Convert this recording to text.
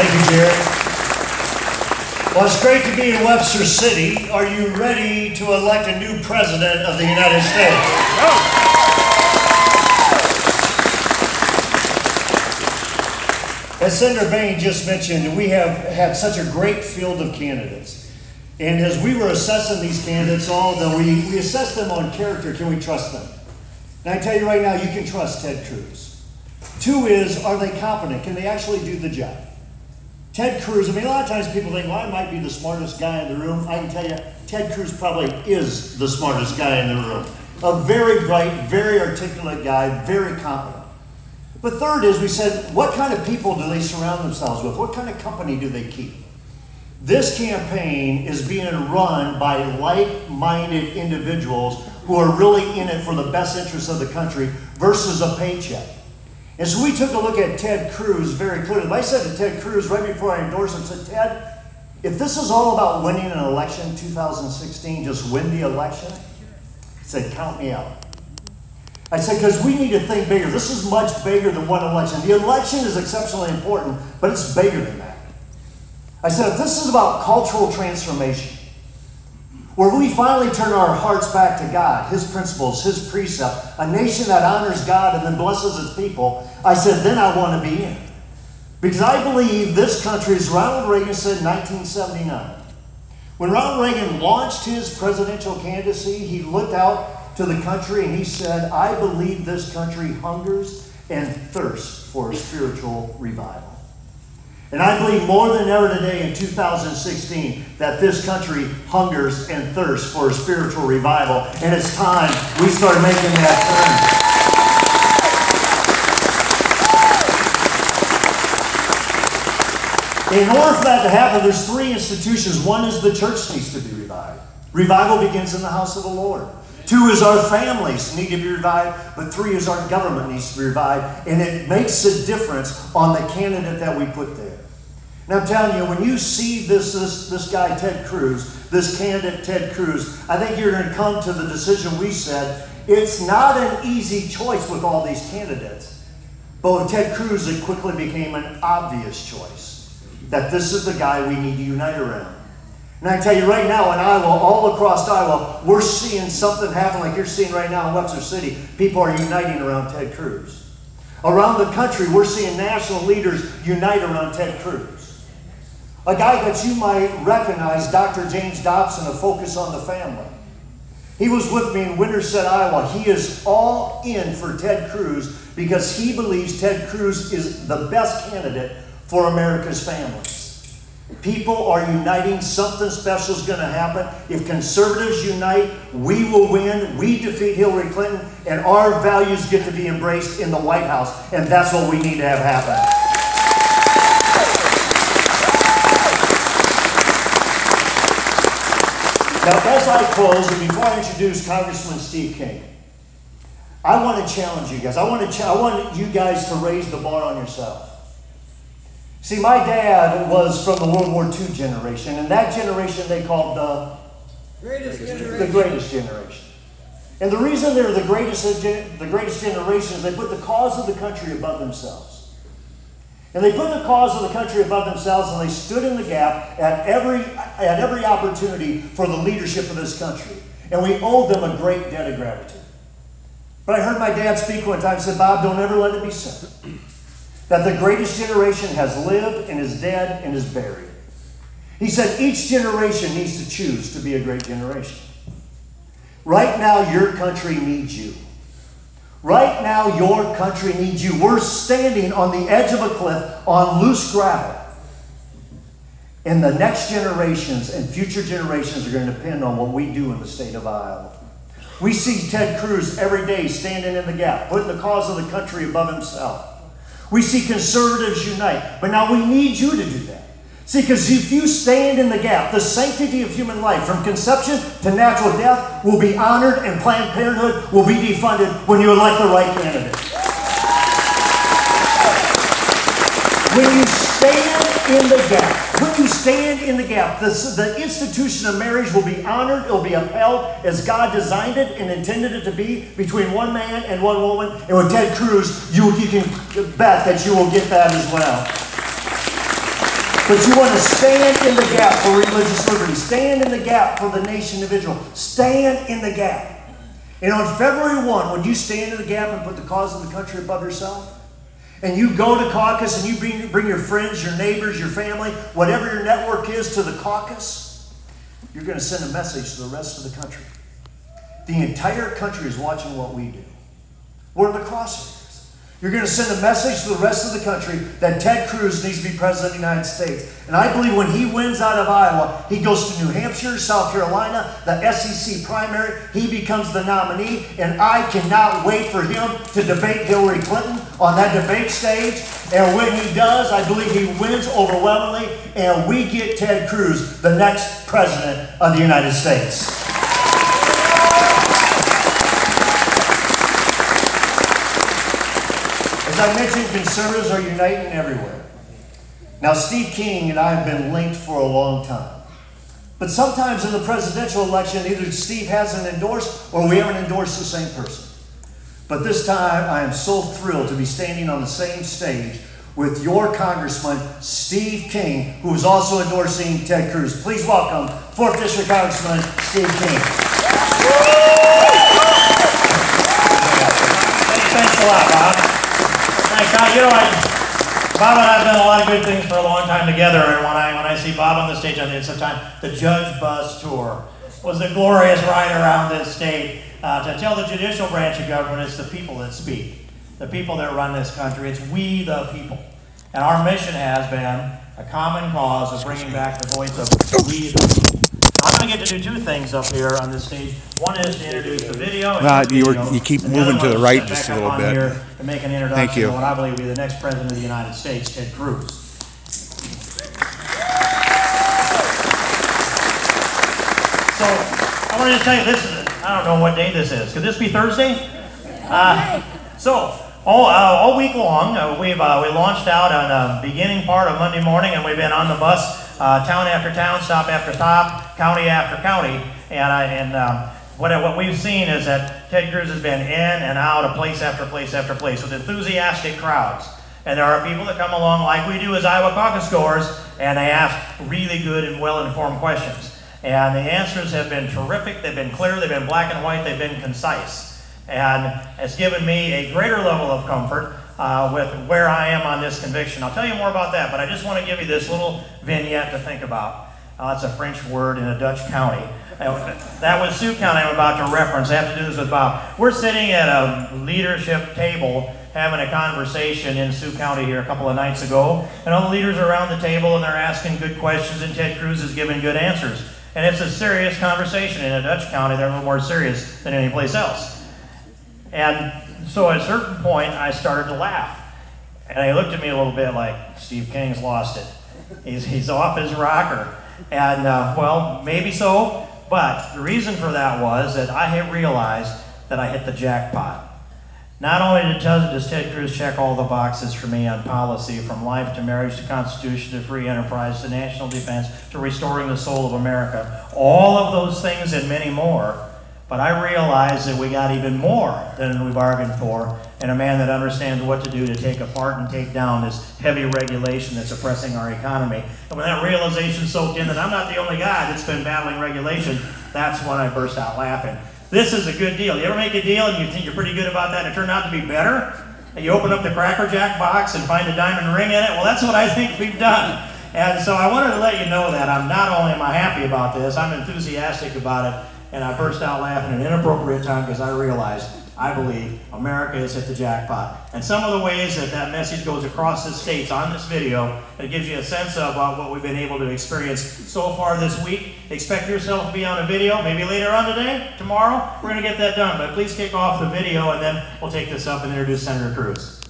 Thank you, Jared. Well, it's great to be in Webster City. Are you ready to elect a new president of the United States? As Senator Bain just mentioned, we have had such a great field of candidates. And as we were assessing these candidates, we assessed them on character. Can we trust them? And I tell you right now, you can trust Ted Cruz. 2 is, are they competent? Can they actually do the job? Ted Cruz, I mean, a lot of times people think, well, I might be the smartest guy in the room. I can tell you, Ted Cruz probably is the smartest guy in the room. A very bright, very articulate guy, very competent. But 3rd is, we said, what kind of people do they surround themselves with? What kind of company do they keep? This campaign is being run by like-minded individuals who are really in it for the best interests of the country versus a paycheck. And so we took a look at Ted Cruz very clearly. I said to Ted Cruz right before I endorsed him, I said, Ted, if this is all about winning an election, 2016, just win the election, he said, count me out. I said, because we need to think bigger. This is much bigger than one election. The election is exceptionally important, but it's bigger than that. I said, if this is about cultural transformation, where we finally turn our hearts back to God, His principles, His precepts, a nation that honors God and then blesses its people, I said, then I want to be in. Because I believe this country, as Ronald Reagan said in 1979, when Ronald Reagan launched his presidential candidacy, he looked out to the country and he said, I believe this country hungers and thirsts for a spiritual revival. And I believe more than ever today in 2016 that this country hungers and thirsts for a spiritual revival. And it's time we start making that turn. In order for that to happen, there's 3 institutions. 1 is the church needs to be revived. Revival begins in the house of the Lord. 2 is our families need to be revived, but 3 is our government needs to be revived, and it makes a difference on the candidate that we put there. And I'm telling you, when you see this guy, Ted Cruz, this candidate, Ted Cruz, I think you're going to come to the decision we said. It's not an easy choice with all these candidates, but with Ted Cruz, it quickly became an obvious choice, that this is the guy we need to unite around. And I tell you right now in Iowa, all across Iowa, we're seeing something happen like you're seeing right now in Webster City. People are uniting around Ted Cruz. Around the country, we're seeing national leaders unite around Ted Cruz. A guy that you might recognize, Dr. James Dobson, of Focus on the Family. He was with me in Winterset, Iowa. He is all in for Ted Cruz because he believes Ted Cruz is the best candidate for America's families. People are uniting. Something special is going to happen. If conservatives unite, we will win. We defeat Hillary Clinton, and our values get to be embraced in the White House. And that's what we need to have happen. Now, as I close, and before I introduce Congressman Steve King, I want to challenge you guys. I want you guys to raise the bar on yourself. See, my dad was from the World War II generation, and that generation they called the greatest generation. And the reason they're the greatest generation is they put the cause of the country above themselves. And they put the cause of the country above themselves, and they stood in the gap at every opportunity for the leadership of this country. And we owe them a great debt of gratitude. But I heard my dad speak one time and said, Bob, don't ever let it be said that the greatest generation has lived and is dead and is buried. He said each generation needs to choose to be a great generation. Right now, your country needs you. Right now, your country needs you. We're standing on the edge of a cliff on loose gravel. And the next generations and future generations are going to depend on what we do in the state of Iowa. We see Ted Cruz every day standing in the gap, putting the cause of the country above himself. We see conservatives unite, but now we need you to do that. See, because if you stand in the gap, the sanctity of human life from conception to natural death will be honored, and Planned Parenthood will be defunded when you elect the right candidate. When you stand in the gap, the institution of marriage will be honored, it will be upheld as God designed it and intended it to be between one man and one woman. And with Ted Cruz, you can bet that you will get that as well. But you want to stand in the gap for religious liberty. Stand in the gap for the nation of Israel. Stand in the gap. And on February 1, when you stand in the gap and put the cause of the country above yourself, and you go to caucus and you bring your friends, your neighbors, your family, whatever your network is, to the caucus, you're going to send a message to the rest of the country. The entire country is watching what we do. We're in the crosshairs. You're going to send a message to the rest of the country that Ted Cruz needs to be president of the United States. And I believe when he wins out of Iowa, he goes to New Hampshire, South Carolina, the SEC primary. He becomes the nominee. And I cannot wait for him to debate Hillary Clinton on that debate stage. And when he does, I believe he wins overwhelmingly. And we get Ted Cruz, the next president of the United States. As I mentioned, conservatives are uniting everywhere. Now, Steve King and I have been linked for a long time. But sometimes in the presidential election, either Steve hasn't endorsed or we haven't endorsed the same person. But this time, I am so thrilled to be standing on the same stage with your Congressman, Steve King, who is also endorsing Ted Cruz. Please welcome 4th District Congressman Steve King. Thanks a lot, Bob. You know, Bob and I have done a lot of good things for a long time together, and when I see Bob on the stage, I think it's time. The Judge Buzz Tour was a glorious ride around this state to tell the judicial branch of government it's the people that speak, the people that run this country. It's we the people. And our mission has been a common cause of bringing back the voice of we the people. I'm going to get to do two things up here on this stage. One is to introduce the video. You keep moving to the right just a little bit. Here to make an introduction Thank you. to what I believe will be the next president of the United States, Ted Cruz. So I wanted to tell you, I don't know what day this is. Could this be Thursday? All week long, we launched out on the beginning part of Monday morning, and we've been on the bus, town after town, stop after stop, county after county, what we've seen is that Ted Cruz has been in and out of place after place after place with enthusiastic crowds. And there are people that come along like we do as Iowa caucus goers, and they ask really good and well-informed questions. And the answers have been terrific, they've been clear, they've been black and white, they've been concise. And it's given me a greater level of comfort with where I am on this conviction. I'll tell you more about that, but I just want to give you this little vignette to think about. That's a French word in a Dutch county. That was Sioux County I'm about to reference. I have to do this with Bob. We're sitting at a leadership table having a conversation in Sioux County here a couple of nights ago, and all the leaders are around the table and they're asking good questions, and Ted Cruz is giving good answers. And it's a serious conversation. In a Dutch county, they're a little more serious than any place else. And so at a certain point, I started to laugh. And he looked at me a little bit like, Steve King's lost it. He's off his rocker. And well, maybe so, but the reason for that was that I had realized that I hit the jackpot. Not only does Ted Cruz check all the boxes for me on policy, from life to marriage to Constitution to free enterprise to national defense to restoring the soul of America, all of those things and many more, but I realized that we got even more than we bargained for, and a man that understands what to do to take apart and take down this heavy regulation that's oppressing our economy. And when that realization soaked in that I'm not the only guy that's been battling regulation, that's when I burst out laughing. This is a good deal. You ever make a deal and you think you're pretty good about that and it turned out to be better? And you open up the Cracker Jack box and find a diamond ring in it? Well, that's what I think we've done. And so I wanted to let you know that not only am I happy about this, I'm enthusiastic about it. And I burst out laughing at an inappropriate time because I realized, I believe, America has hit the jackpot. And some of the ways that that message goes across the states on this video, it gives you a sense of what we've been able to experience so far this week. Expect yourself to be on a video, maybe later on today, tomorrow. We're going to get that done. But please kick off the video, and then we'll take this up and introduce Senator Cruz.